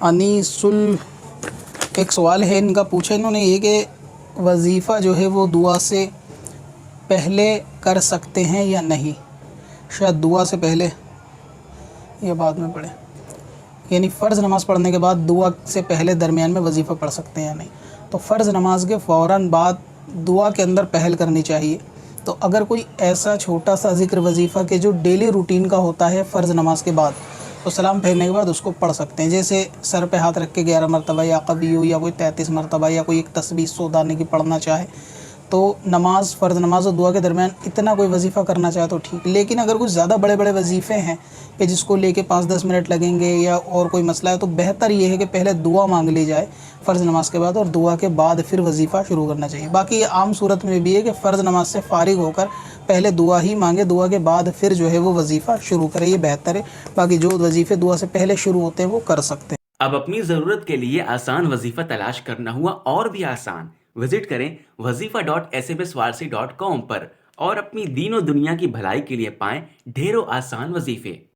انیسل ایک سوال ہے ان کا، پوچھا انہوں نے یہ کہ وظیفہ جو ہے وہ دعا سے پہلے کر سکتے ہیں یا نہیں؟ شاید دعا سے پہلے یا بعد میں پڑھیں، یعنی فرض نماز پڑھنے کے بعد دعا سے پہلے درمیان میں وظیفہ پڑھ سکتے ہیں یا نہیں؟ تو فرض نماز کے فوراً بعد دعا کے اندر پہل کرنی چاہیے۔ تو اگر کوئی ایسا چھوٹا سا ذکر وظیفہ کہ جو ڈیلی روٹین کا ہوتا ہے فرض نماز کے بعد، تو سلام پھیرنے کے بعد اس کو پڑھ سکتے ہیں، جیسے سر پہ ہاتھ رکھ کے 11 مرتبہ یا قبیو، یا کوئی 33 مرتبہ، یا کوئی ایک تسبیح سودانے کی پڑھنا چاہے تو نماز، فرض نماز اور دعا کے درمیان اتنا کوئی وظیفہ کرنا چاہے تو ٹھیک۔ لیکن اگر کچھ زیادہ بڑے بڑے وظیفے ہیں کہ جس کو لے کے 5-10 منٹ لگیں گے یا اور کوئی مسئلہ ہے، تو بہتر یہ ہے کہ پہلے دعا مانگ لی جائے فرض نماز کے بعد، اور دعا کے بعد پھر وظیفہ شروع کرنا چاہیے۔ باقی یہ عام صورت میں بھی ہے کہ فرض نماز سے فارغ ہو کر پہلے دعا ہی مانگے، دعا کے بعد پھر جو ہے وہ وظیفہ شروع کرے، یہ بہتر ہے۔ باقی جو وظیفے دعا سے پہلے شروع ہوتے ہیں وہ کر سکتے ہیں۔ اب اپنی ضرورت کے لیے آسان وظیفہ تلاش کرنا ہوا اور بھی آسان۔ وزٹ کریں wazifa.sbswarsi.com پر اور اپنی دین و دنیا کی بھلائی کے لیے پائیں ڈھیروں آسان وظیفے۔